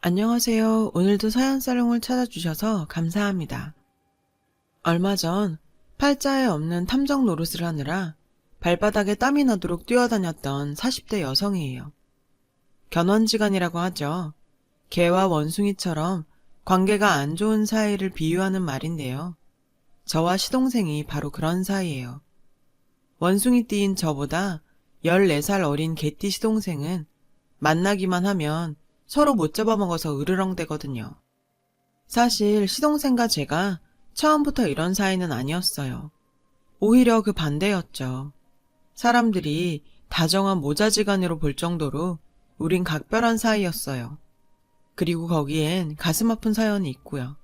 안녕하세요. 오늘도 서연살롱을 찾아주셔서 감사합니다. 얼마 전 팔자에 없는 탐정 노릇을 하느라 발바닥에 땀이 나도록 뛰어다녔던 40대 여성이에요. 견원지간이라고 하죠. 개와 원숭이처럼 관계가 안 좋은 사이를 비유하는 말인데요. 저와 시동생이 바로 그런 사이예요. 원숭이띠인 저보다 14살 어린 개띠 시동생은 만나기만 하면 서로 못 잡아먹어서 으르렁대거든요. 사실 시동생과 제가 처음부터 이런 사이는 아니었어요. 오히려 그 반대였죠. 사람들이 다정한 모자지간으로 볼 정도로 우린 각별한 사이였어요. 그리고 거기엔 가슴 아픈 사연이 있고요.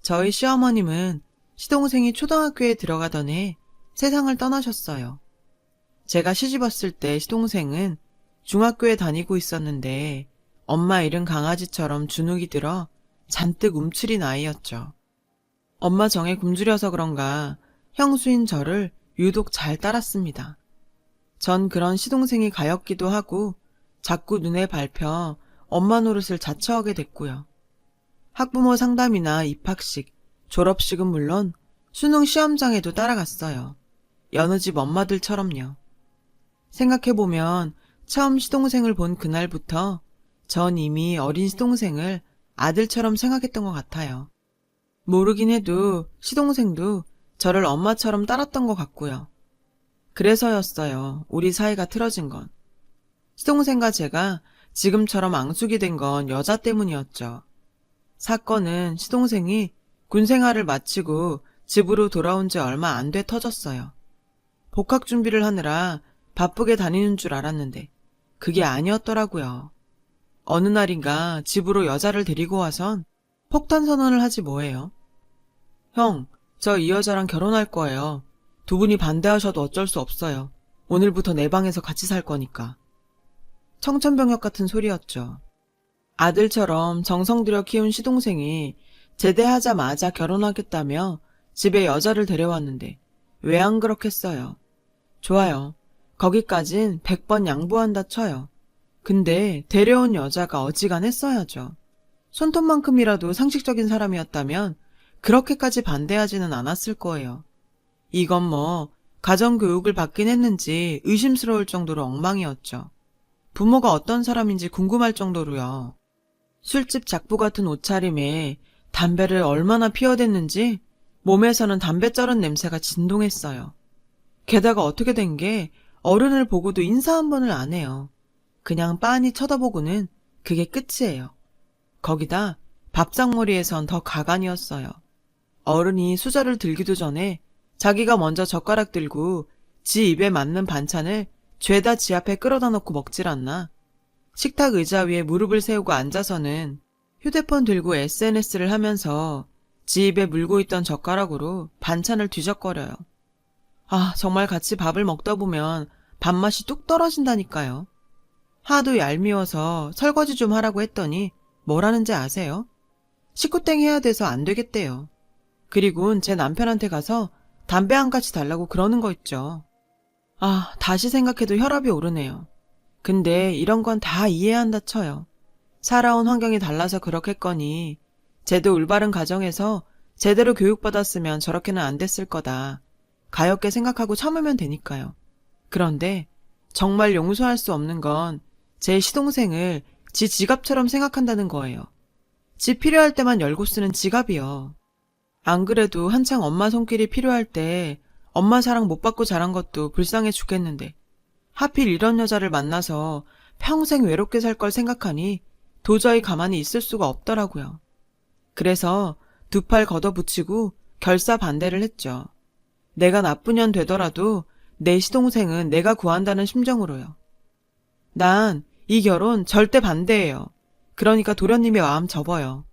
저희 시어머님은 시동생이 초등학교에 들어가던 해 세상을 떠나셨어요. 제가 시집왔을 때 시동생은 중학교에 다니고 있었는데 엄마 잃은 강아지처럼 주눅이 들어 잔뜩 움츠린 아이였죠. 엄마 정에 굶주려서 그런가 형수인 저를 유독 잘 따랐습니다. 전 그런 시동생이 가엾기도 하고 자꾸 눈에 밟혀 엄마 노릇을 자처하게 됐고요. 학부모 상담이나 입학식, 졸업식은 물론 수능 시험장에도 따라갔어요. 여느 집 엄마들처럼요. 생각해보면 처음 시동생을 본 그날부터 전 이미 어린 시동생을 아들처럼 생각했던 것 같아요. 모르긴 해도 시동생도 저를 엄마처럼 따랐던 것 같고요. 그래서였어요. 우리 사이가 틀어진 건. 시동생과 제가 지금처럼 앙숙이 된 건 여자 때문이었죠. 사건은 시동생이 군 생활을 마치고 집으로 돌아온 지 얼마 안 돼 터졌어요. 복학 준비를 하느라 바쁘게 다니는 줄 알았는데 그게 아니었더라고요. 어느 날인가 집으로 여자를 데리고 와선 폭탄 선언을 하지 뭐예요. 형, 저 이 여자랑 결혼할 거예요. 두 분이 반대하셔도 어쩔 수 없어요. 오늘부터 내 방에서 같이 살 거니까. 청천벽력 같은 소리였죠. 아들처럼 정성 들여 키운 시동생이 제대하자마자 결혼하겠다며 집에 여자를 데려왔는데 왜 안 그렇겠어요. 좋아요. 거기까진 100번 양보한다 쳐요. 근데 데려온 여자가 어지간했어야죠. 손톱만큼이라도 상식적인 사람이었다면 그렇게까지 반대하지는 않았을 거예요. 이건 뭐 가정교육을 받긴 했는지 의심스러울 정도로 엉망이었죠. 부모가 어떤 사람인지 궁금할 정도로요. 술집 작부 같은 옷차림에 담배를 얼마나 피워댔는지 몸에서는 담배 쩔은 냄새가 진동했어요. 게다가 어떻게 된 게 어른을 보고도 인사 한 번을 안 해요. 그냥 빤히 쳐다보고는 그게 끝이에요. 거기다 밥상머리에선 더 가관이었어요. 어른이 수저를 들기도 전에 자기가 먼저 젓가락 들고 지 입에 맞는 반찬을 죄다 지 앞에 끌어다 놓고 먹질 않나. 식탁 의자 위에 무릎을 세우고 앉아서는 휴대폰 들고 SNS를 하면서 지 입에 물고 있던 젓가락으로 반찬을 뒤적거려요. 아, 정말 같이 밥을 먹다 보면 밥맛이 뚝 떨어진다니까요. 하도 얄미워서 설거지 좀 하라고 했더니 뭐라는지 아세요? 식구땡 해야 돼서 안 되겠대요. 그리곤 제 남편한테 가서 담배 한 가지 달라고 그러는 거 있죠. 아, 다시 생각해도 혈압이 오르네요. 근데 이런 건 다 이해한다 쳐요. 살아온 환경이 달라서 그렇겠거니 쟤도 올바른 가정에서 제대로 교육받았으면 저렇게는 안 됐을 거다. 가엾게 생각하고 참으면 되니까요. 그런데 정말 용서할 수 없는 건 제 시동생을 지 지갑처럼 생각한다는 거예요. 지 필요할 때만 열고 쓰는 지갑이요. 안 그래도 한창 엄마 손길이 필요할 때 엄마 사랑 못 받고 자란 것도 불쌍해 죽겠는데 하필 이런 여자를 만나서 평생 외롭게 살 걸 생각하니 도저히 가만히 있을 수가 없더라고요. 그래서 두 팔 걷어붙이고 결사반대를 했죠. 내가 나쁜 년 되더라도 내 시동생은 내가 구한다는 심정으로요. 난 이 결혼 절대 반대예요. 그러니까 도련님의 마음 접어요.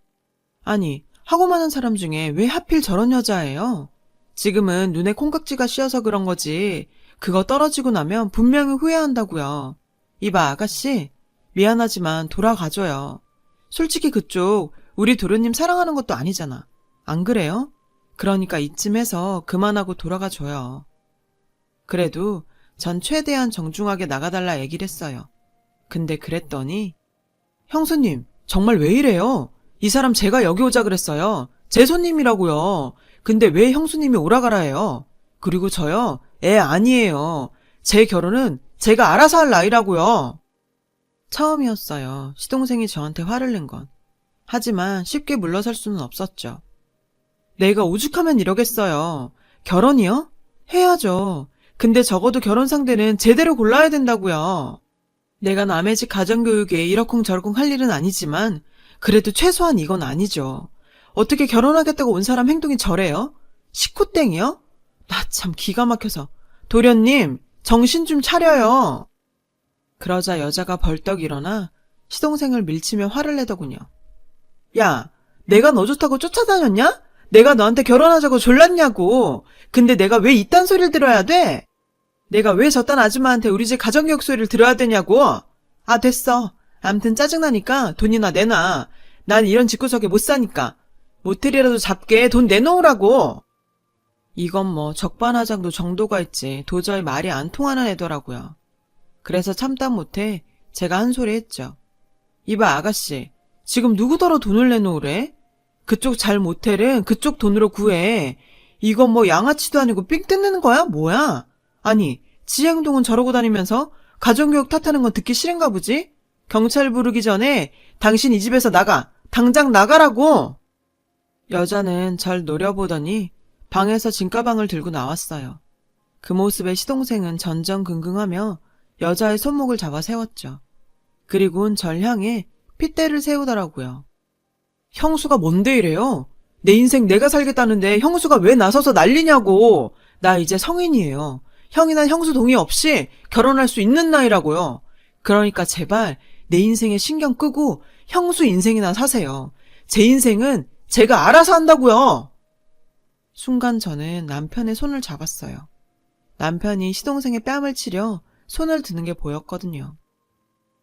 아니, 하고 많은 사람 중에 왜 하필 저런 여자예요? 지금은 눈에 콩깍지가 씌어서 그런 거지. 그거 떨어지고 나면 분명히 후회한다고요. 이봐, 아가씨. 미안하지만 돌아가줘요. 솔직히 그쪽 우리 도련님 사랑하는 것도 아니잖아. 안 그래요? 그러니까 이쯤에서 그만하고 돌아가줘요. 그래도 전 최대한 정중하게 나가달라 얘기를 했어요. 근데 그랬더니 형수님, 정말 왜 이래요? 이 사람 제가 여기 오자 그랬어요. 제 손님이라고요. 근데 왜 형수님이 오라가라 해요? 그리고 저요, 애 아니에요. 제 결혼은 제가 알아서 할 나이라고요. 처음이었어요. 시동생이 저한테 화를 낸 건. 하지만 쉽게 물러설 수는 없었죠. 내가 오죽하면 이러겠어요. 결혼이요? 해야죠. 근데 적어도 결혼 상대는 제대로 골라야 된다고요. 내가 남의 집 가정교육에 이러쿵저러쿵 할 일은 아니지만 그래도 최소한 이건 아니죠. 어떻게 결혼하겠다고 온 사람 행동이 저래요? 식구땡이요? 나 참 기가 막혀서. 도련님, 정신 좀 차려요. 그러자 여자가 벌떡 일어나 시동생을 밀치며 화를 내더군요. 야, 내가 너 좋다고 쫓아다녔냐? 내가 너한테 결혼하자고 졸랐냐고. 근데 내가 왜 이딴 소리를 들어야 돼? 내가 왜 저딴 아줌마한테 우리 집 가정교육 소리를 들어야 되냐고. 아, 됐어. 암튼 짜증나니까 돈이나 내놔. 난 이런 집구석에 못 사니까. 모텔이라도 잡게 돈 내놓으라고. 이건 뭐 적반하장도 정도가 있지 도저히 말이 안 통하는 애더라고요. 그래서 참다 못해 제가 한 소리 했죠. 이봐 아가씨, 지금 누구더러 돈을 내놓으래? 그쪽 잘 모텔은 그쪽 돈으로 구해. 이건 뭐 양아치도 아니고 삥 뜯는 거야? 뭐야? 아니, 지 행동은 저러고 다니면서 가정교육 탓하는 건 듣기 싫은가 보지? 경찰 부르기 전에 당신 이 집에서 나가. 당장 나가라고! 여자는 절 노려보더니 방에서 짐가방을 들고 나왔어요. 그 모습에 시동생은 전전긍긍하며 여자의 손목을 잡아 세웠죠. 그리고는 절 향해 핏대를 세우더라고요. 형수가 뭔데 이래요? 내 인생 내가 살겠다는데 형수가 왜 나서서 난리냐고. 나 이제 성인이에요. 형이나 형수 동의 없이 결혼할 수 있는 나이라고요. 그러니까 제발 내 인생에 신경 끄고 형수 인생이나 사세요. 제 인생은 제가 알아서 한다고요. 순간 저는 남편의 손을 잡았어요. 남편이 시동생의 뺨을 치려 손을 드는 게 보였거든요.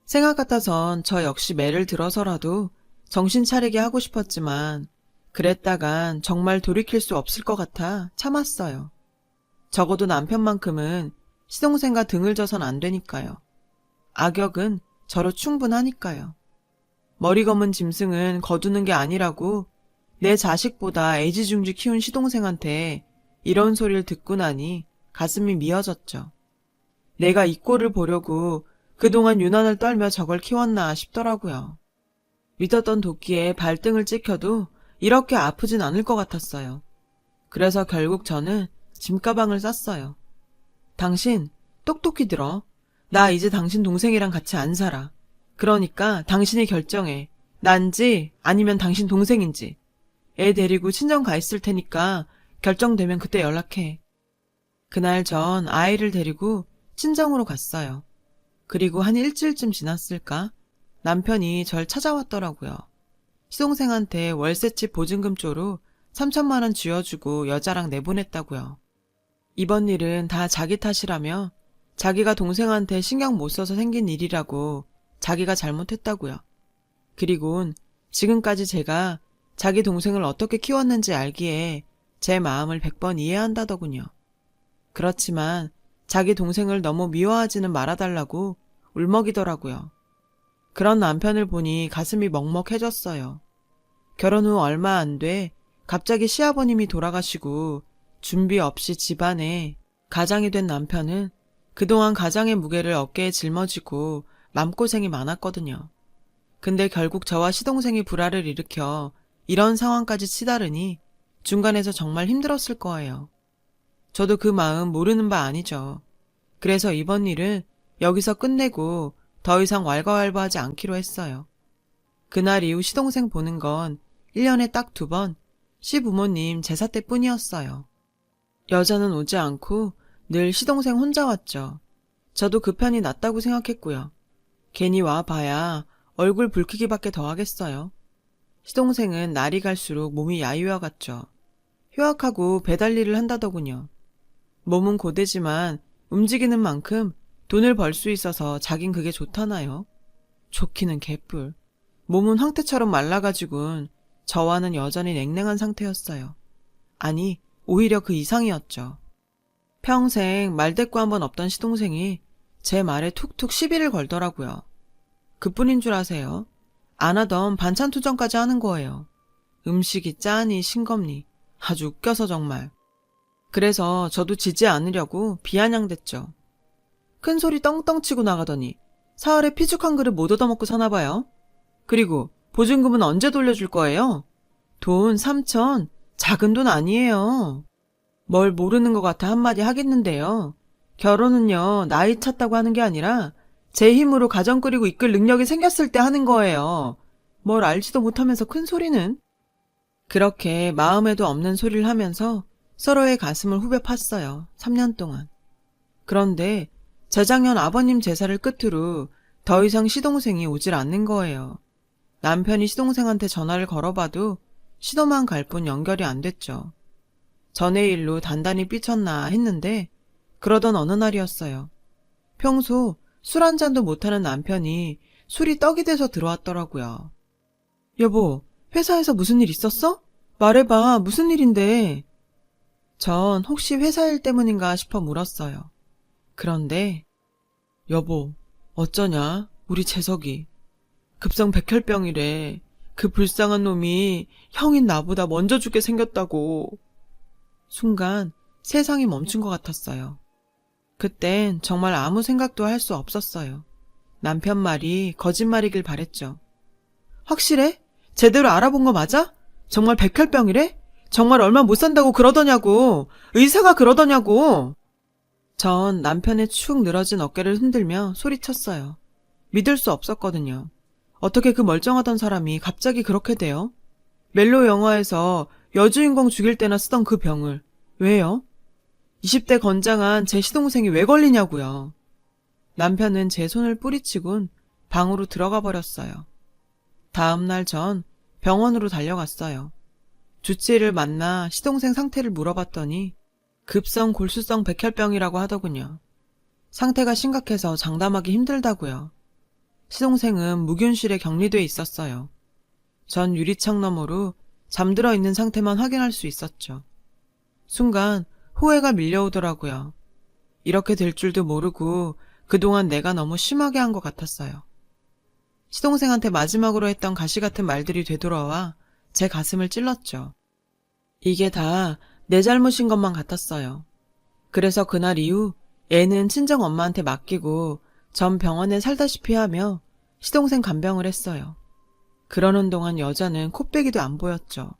생각 같아선 저 역시 매를 들어서라도 정신 차리게 하고 싶었지만 그랬다간 정말 돌이킬 수 없을 것 같아 참았어요. 적어도 남편만큼은 시동생과 등을 져선 안 되니까요. 악역은 저로 충분하니까요. 머리 검은 짐승은 거두는 게 아니라고 내 자식보다 애지중지 키운 시동생한테 이런 소리를 듣고 나니 가슴이 미어졌죠. 내가 이 꼴을 보려고 그동안 유난을 떨며 저걸 키웠나 싶더라고요. 믿었던 도끼에 발등을 찍혀도 이렇게 아프진 않을 것 같았어요. 그래서 결국 저는 짐가방을 쌌어요. 당신 똑똑히 들어. 나 이제 당신 동생이랑 같이 안 살아. 그러니까 당신이 결정해. 난지 아니면 당신 동생인지. 애 데리고 친정 가 있을 테니까 결정되면 그때 연락해. 그날 전 아이를 데리고 친정으로 갔어요. 그리고 한 일주일쯤 지났을까? 남편이 절 찾아왔더라고요. 시동생한테 월세집 보증금 쪼로 3천만 원 쥐어주고 여자랑 내보냈다고요. 이번 일은 다 자기 탓이라며 자기가 동생한테 신경 못 써서 생긴 일이라고 자기가 잘못했다고요. 그리곤 지금까지 제가 자기 동생을 어떻게 키웠는지 알기에 제 마음을 100번 이해한다더군요. 그렇지만 자기 동생을 너무 미워하지는 말아달라고 울먹이더라고요. 그런 남편을 보니 가슴이 먹먹해졌어요. 결혼 후 얼마 안 돼 갑자기 시아버님이 돌아가시고 준비 없이 집안에 가장이 된 남편은 그동안 가장의 무게를 어깨에 짊어지고 맘고생이 많았거든요. 근데 결국 저와 시동생이 불화를 일으켜 이런 상황까지 치다르니 중간에서 정말 힘들었을 거예요. 저도 그 마음 모르는 바 아니죠. 그래서 이번 일은 여기서 끝내고 더 이상 왈가왈부하지 않기로 했어요. 그날 이후 시동생 보는 건 1년에 딱 2번 시부모님 제사 때뿐이었어요. 여자는 오지 않고 늘 시동생 혼자 왔죠. 저도 그 편이 낫다고 생각했고요. 괜히 와봐야 얼굴 붉히기밖에 더 하겠어요. 시동생은 날이 갈수록 몸이 야유어 갔죠. 휴학하고 배달 일을 한다더군요. 몸은 고되지만 움직이는 만큼 돈을 벌 수 있어서 자긴 그게 좋다나요? 좋기는 개뿔. 몸은 황태처럼 말라가지고는 저와는 여전히 냉랭한 상태였어요. 아니, 오히려 그 이상이었죠. 평생 말대꾸 한 번 없던 시동생이 제 말에 툭툭 시비를 걸더라고요. 그뿐인 줄 아세요? 안 하던 반찬 투정까지 하는 거예요. 음식이 짜니 싱겁니 아주 웃겨서 정말. 그래서 저도 지지 않으려고 비아냥댔죠. 큰 소리 떵떵 치고 나가더니 사흘에 피죽 한 그릇 못 얻어먹고 사나봐요. 그리고 보증금은 언제 돌려줄 거예요? 돈 3천, 작은 돈 아니에요. 뭘 모르는 것 같아 한마디 하겠는데요. 결혼은요, 나이 찼다고 하는 게 아니라 제 힘으로 가정 꾸리고 이끌 능력이 생겼을 때 하는 거예요. 뭘 알지도 못하면서 큰 소리는. 그렇게 마음에도 없는 소리를 하면서 서로의 가슴을 후벼 팠어요. 3년 동안. 그런데 재작년 아버님 제사를 끝으로 더 이상 시동생이 오질 않는 거예요. 남편이 시동생한테 전화를 걸어봐도 시도만 갈 뿐 연결이 안 됐죠. 전의 일로 단단히 삐쳤나 했는데 그러던 어느 날이었어요. 평소 술 한 잔도 못하는 남편이 술이 떡이 돼서 들어왔더라고요. 여보, 회사에서 무슨 일 있었어? 말해봐, 무슨 일인데? 전 혹시 회사 일 때문인가 싶어 물었어요. 그런데 여보, 어쩌냐? 우리 재석이. 급성 백혈병이래. 그 불쌍한 놈이 형인 나보다 먼저 죽게 생겼다고. 순간 세상이 멈춘 것 같았어요. 그땐 정말 아무 생각도 할 수 없었어요. 남편 말이 거짓말이길 바랬죠. 확실해? 제대로 알아본 거 맞아? 정말 백혈병이래? 정말 얼마 못 산다고 그러더냐고. 의사가 그러더냐고. 전 남편의 축 늘어진 어깨를 흔들며 소리쳤어요. 믿을 수 없었거든요. 어떻게 그 멀쩡하던 사람이 갑자기 그렇게 돼요? 멜로 영화에서 여주인공 죽일 때나 쓰던 그 병을. 왜요? 20대 건장한 제 시동생이 왜 걸리냐고요. 남편은 제 손을 뿌리치곤 방으로 들어가 버렸어요. 다음 날 전 병원으로 달려갔어요. 주치의를 만나 시동생 상태를 물어봤더니 급성 골수성 백혈병이라고 하더군요. 상태가 심각해서 장담하기 힘들다고요. 시동생은 무균실에 격리돼 있었어요. 전 유리창 너머로 잠들어 있는 상태만 확인할 수 있었죠. 순간 후회가 밀려오더라고요. 이렇게 될 줄도 모르고 그동안 내가 너무 심하게 한 것 같았어요. 시동생한테 마지막으로 했던 가시 같은 말들이 되돌아와 제 가슴을 찔렀죠. 이게 다 내 잘못인 것만 같았어요. 그래서 그날 이후 애는 친정 엄마한테 맡기고 전 병원에 살다시피 하며 시동생 간병을 했어요. 그러는 동안 여자는 코빼기도 안 보였죠.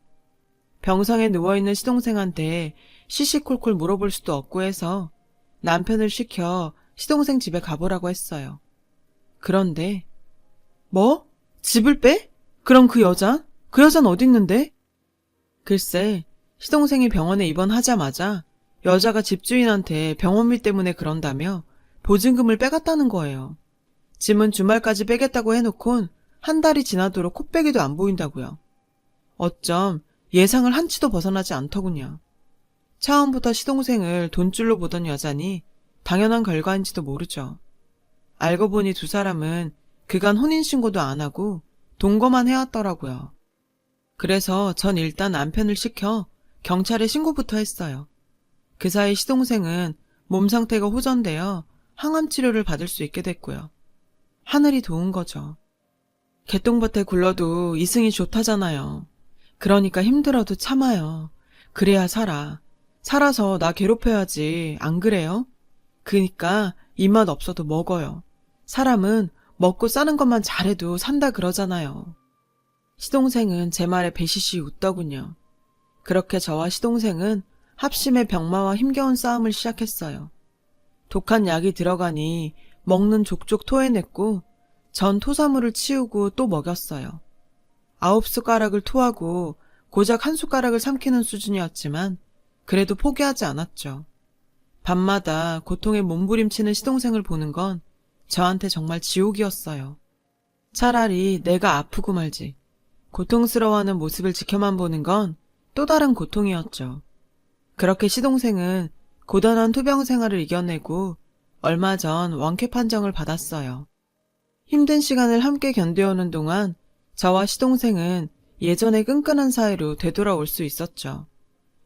병상에 누워있는 시동생한테 시시콜콜 물어볼 수도 없고 해서 남편을 시켜 시동생 집에 가보라고 했어요. 그런데 뭐? 집을 빼? 그럼 그 여잔? 그 여잔 어디 있는데? 글쎄, 시동생이 병원에 입원하자마자 여자가 집주인한테 병원비 때문에 그런다며 보증금을 빼갔다는 거예요. 짐은 주말까지 빼겠다고 해놓곤 한 달이 지나도록 코빼기도 안 보인다고요. 어쩜 예상을 한치도 벗어나지 않더군요. 처음부터 시동생을 돈줄로 보던 여자니 당연한 결과인지도 모르죠. 알고 보니 두 사람은 그간 혼인신고도 안 하고 동거만 해왔더라고요. 그래서 전 일단 남편을 시켜 경찰에 신고부터 했어요. 그 사이 시동생은 몸 상태가 호전되어 항암 치료를 받을 수 있게 됐고요. 하늘이 도운 거죠. 개똥밭에 굴러도 이승이 좋다잖아요. 그러니까 힘들어도 참아요. 그래야 살아. 살아서 나 괴롭혀야지. 안 그래요? 그니까 입맛 없어도 먹어요. 사람은 먹고 싸는 것만 잘해도 산다 그러잖아요. 시동생은 제 말에 배시시 웃더군요. 그렇게 저와 시동생은 합심의 병마와 힘겨운 싸움을 시작했어요. 독한 약이 들어가니 먹는 족족 토해냈고 전 토사물을 치우고 또 먹였어요. 9숟가락을 토하고 고작 1숟가락을 삼키는 수준이었지만 그래도 포기하지 않았죠. 밤마다 고통에 몸부림치는 시동생을 보는 건 저한테 정말 지옥이었어요. 차라리 내가 아프고 말지. 고통스러워하는 모습을 지켜만 보는 건 또 다른 고통이었죠. 그렇게 시동생은 고단한 투병 생활을 이겨내고 얼마 전 원쾌 판정을 받았어요. 힘든 시간을 함께 견뎌오는 동안 저와 시동생은 예전의 끈끈한 사이로 되돌아올 수 있었죠.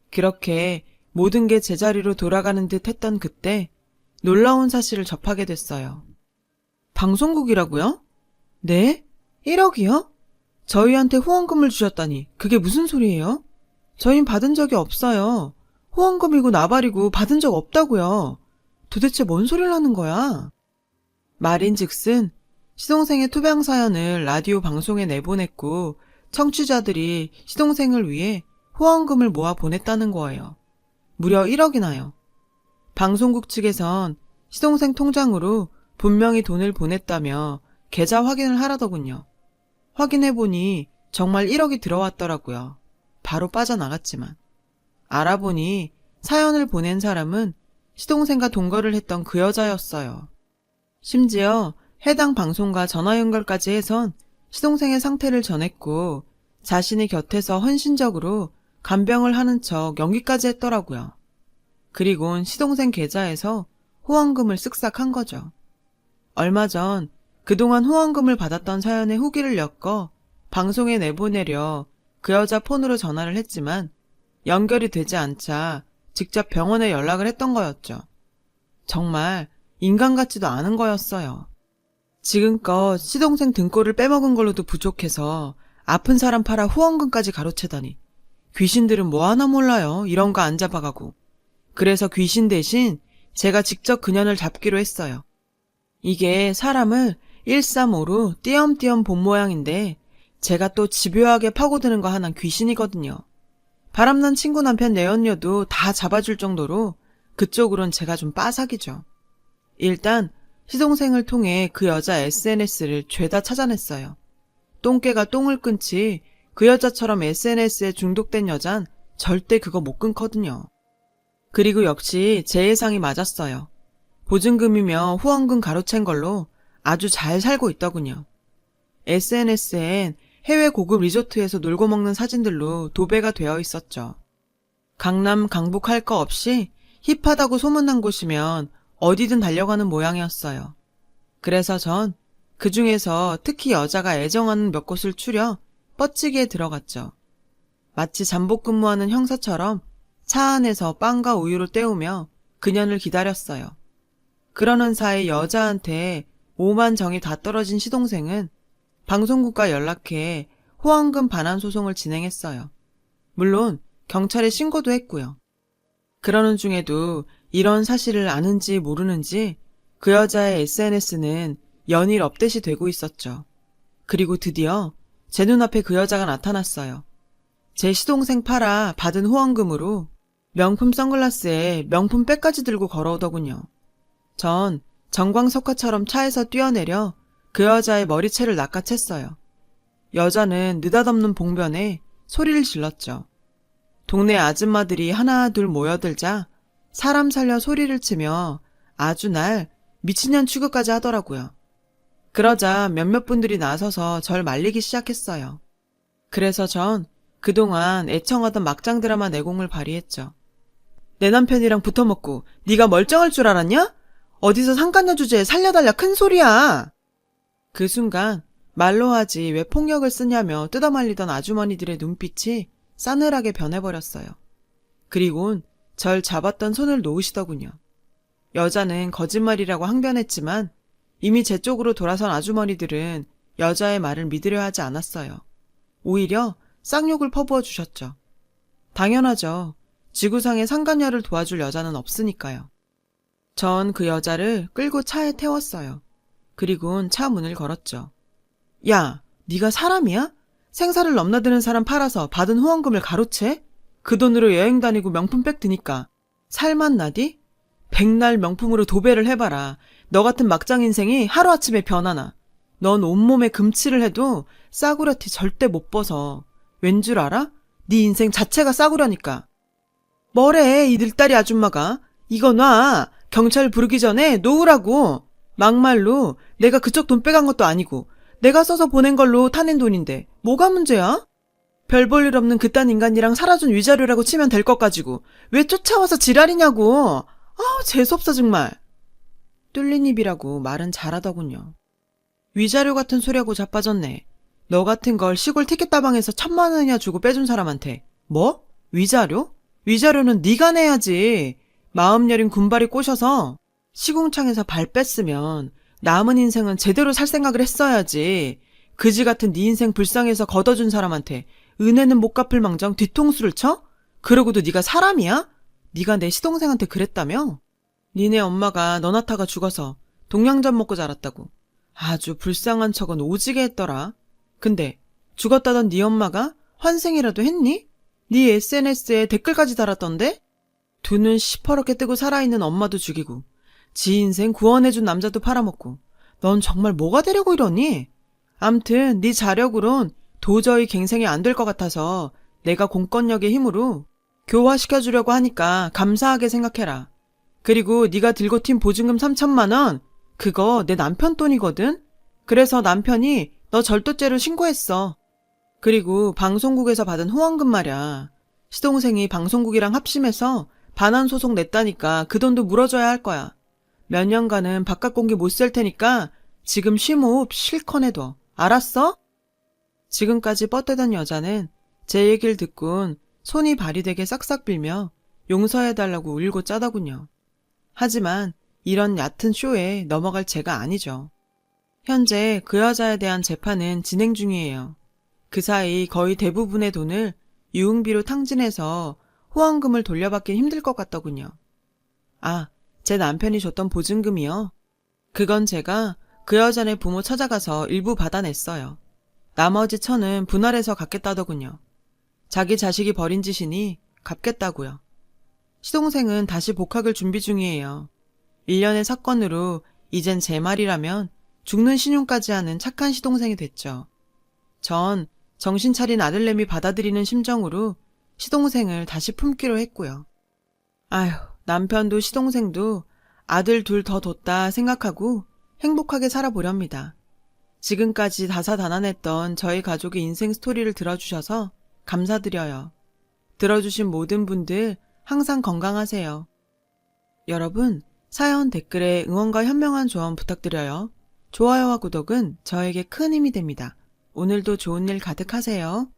그렇게 모든 게 제자리로 돌아가는 듯 했던 그때 놀라운 사실을 접하게 됐어요. 방송국이라고요? 네? 1억이요? 저희한테 후원금을 주셨다니 그게 무슨 소리예요? 저흰 받은 적이 없어요. 후원금이고 나발이고 받은 적 없다고요. 도대체 뭔 소리를 하는 거야? 말인즉슨 시동생의 투병 사연을 라디오 방송에 내보냈고 청취자들이 시동생을 위해 후원금을 모아 보냈다는 거예요. 무려 1억이나요. 방송국 측에선 시동생 통장으로 분명히 돈을 보냈다며 계좌 확인을 하라더군요. 확인해보니 정말 1억이 들어왔더라고요. 바로 빠져나갔지만. 알아보니 사연을 보낸 사람은 시동생과 동거를 했던 그 여자였어요. 심지어 해당 방송과 전화 연결까지 해선 시동생의 상태를 전했고 자신이 곁에서 헌신적으로 간병을 하는 척 연기까지 했더라고요. 그리곤 시동생 계좌에서 후원금을 쓱싹한 거죠. 얼마 전 그동안 후원금을 받았던 사연의 후기를 엮어 방송에 내보내려 그 여자 폰으로 전화를 했지만 연결이 되지 않자 직접 병원에 연락을 했던 거였죠. 정말 인간 같지도 않은 거였어요. 지금껏 시동생 등골을 빼먹은 걸로도 부족해서 아픈 사람 팔아 후원금까지 가로채다니. 귀신들은 뭐 하나 몰라요. 이런 거 안 잡아가고. 그래서 귀신 대신 제가 직접 그년을 잡기로 했어요. 이게 사람을 135로 띄엄띄엄 본 모양인데 제가 또 집요하게 파고드는 거 하나는 귀신이거든요. 바람난 친구 남편 내연녀도 다 잡아줄 정도로 그쪽으론 제가 좀 빠삭이죠. 일단 시동생을 통해 그 여자 SNS를 죄다 찾아냈어요. 똥개가 똥을 끊지 그 여자처럼 SNS에 중독된 여잔 절대 그거 못 끊거든요. 그리고 역시 제 예상이 맞았어요. 보증금이며 후원금 가로챈 걸로 아주 잘 살고 있더군요. SNS엔 해외 고급 리조트에서 놀고 먹는 사진들로 도배가 되어 있었죠. 강남 강북할 거 없이 힙하다고 소문난 곳이면 어디든 달려가는 모양이었어요. 그래서 전 그 중에서 특히 여자가 애정하는 몇 곳을 추려 뻗치기에 들어갔죠. 마치 잠복 근무하는 형사처럼 차 안에서 빵과 우유를 때우며 그년을 기다렸어요. 그러는 사이 여자한테 오만 정이 다 떨어진 시동생은 방송국과 연락해 후원금 반환 소송을 진행했어요. 물론 경찰에 신고도 했고요. 그러는 중에도 이런 사실을 아는지 모르는지 그 여자의 SNS는 연일 업데이트 되고 있었죠. 그리고 드디어 제 눈앞에 그 여자가 나타났어요. 제 시동생 팔아 받은 후원금으로 명품 선글라스에 명품 백까지 들고 걸어오더군요. 전 정광석화처럼 차에서 뛰어내려 그 여자의 머리채를 낚아챘어요. 여자는 느닷없는 봉변에 소리를 질렀죠. 동네 아줌마들이 하나 둘 모여들자 사람 살려 소리를 치며 아주 날 미친년 취급까지 하더라고요. 그러자 몇몇 분들이 나서서 절 말리기 시작했어요. 그래서 전 그동안 애청하던 막장 드라마 내공을 발휘했죠. 내 남편이랑 붙어먹고 네가 멀쩡할 줄 알았냐? 어디서 상간녀 주제에 살려달라 큰 소리야. 그 순간 말로 하지 왜 폭력을 쓰냐며 뜯어말리던 아주머니들의 눈빛이 싸늘하게 변해버렸어요. 그리곤 절 잡았던 손을 놓으시더군요. 여자는 거짓말이라고 항변했지만 이미 제 쪽으로 돌아선 아주머니들은 여자의 말을 믿으려 하지 않았어요. 오히려 쌍욕을 퍼부어 주셨죠. 당연하죠. 지구상에 상간녀를 도와줄 여자는 없으니까요. 전 그 여자를 끌고 차에 태웠어요. 그리곤 차 문을 걸었죠. 야, 네가 사람이야? 생사를 넘나드는 사람 팔아서 받은 후원금을 가로채? 그 돈으로 여행 다니고 명품백 드니까 살맛나디? 백날 명품으로 도배를 해봐라. 너 같은 막장 인생이 하루아침에 변하나. 넌 온몸에 금칠을 해도 싸구려티 절대 못 벗어. 왠 줄 알아? 네 인생 자체가 싸구려니까. 뭐래 이 늘다리 아줌마가. 이거 놔. 경찰 부르기 전에 놓으라고. 막말로 내가 그쪽 돈 빼간 것도 아니고 내가 써서 보낸 걸로 타낸 돈인데 뭐가 문제야? 별 볼 일 없는 그딴 인간이랑 살아준 위자료라고 치면 될 것 가지고 왜 쫓아와서 지랄이냐고. 아우 재수없어 정말. 뚫린 입이라고 말은 잘하더군요. 위자료 같은 소리하고 자빠졌네. 너 같은 걸 시골 티켓다방에서 1,000만 원이나 주고 빼준 사람한테 뭐? 위자료? 위자료는 네가 내야지. 마음 여린 군발이 꼬셔서 시궁창에서 발 뺐으면 남은 인생은 제대로 살 생각을 했어야지. 그지 같은 네 인생 불쌍해서 걷어준 사람한테 은혜는 못 갚을 망정 뒤통수를 쳐? 그러고도 네가 사람이야? 네가 내 시동생한테 그랬다며? 니네 엄마가 너나타가 죽어서 동양전 먹고 자랐다고. 아주 불쌍한 척은 오지게 했더라. 근데 죽었다던 네 엄마가 환생이라도 했니? 네 SNS에 댓글까지 달았던데? 두 눈 시퍼렇게 뜨고 살아있는 엄마도 죽이고 지 인생 구원해준 남자도 팔아먹고 넌 정말 뭐가 되려고 이러니? 암튼 네 자력으론 도저히 갱생이 안 될 것 같아서 내가 공권력의 힘으로 교화시켜주려고 하니까 감사하게 생각해라. 그리고 네가 들고 튄 보증금 3천만 원 그거 내 남편 돈이거든? 그래서 남편이 너 절도죄로 신고했어. 그리고 방송국에서 받은 후원금 말이야. 시동생이 방송국이랑 합심해서 반환 소송 냈다니까 그 돈도 물어줘야 할 거야. 몇 년간은 바깥 공기 못 쓸 테니까 지금 쉼호흡 실컷 해둬. 알았어? 지금까지 뻗대던 여자는 제 얘기를 듣곤 손이 발이 되게 싹싹 빌며 용서해달라고 울고 짜더군요. 하지만 이런 얕은 쇼에 넘어갈 제가 아니죠. 현재 그 여자에 대한 재판은 진행 중이에요. 그 사이 거의 대부분의 돈을 유흥비로 탕진해서 후원금을 돌려받긴 힘들 것 같더군요. 아, 제 남편이 줬던 보증금이요? 그건 제가 그 여자네 부모 찾아가서 일부 받아냈어요. 나머지 천은 분할해서 갚겠다더군요. 자기 자식이 벌인 짓이니 갚겠다고요. 시동생은 다시 복학을 준비 중이에요. 1년의 사건으로 이젠 제 말이라면 죽는 신용까지 하는 착한 시동생이 됐죠. 전 정신 차린 아들내미 받아들이는 심정으로 시동생을 다시 품기로 했고요. 아휴, 남편도 시동생도 아들 둘 더 뒀다 생각하고 행복하게 살아보렵니다. 지금까지 다사다난했던 저희 가족의 인생 스토리를 들어주셔서 감사드려요. 들어주신 모든 분들 항상 건강하세요. 여러분, 사연 댓글에 응원과 현명한 조언 부탁드려요. 좋아요와 구독은 저에게 큰 힘이 됩니다. 오늘도 좋은 일 가득하세요.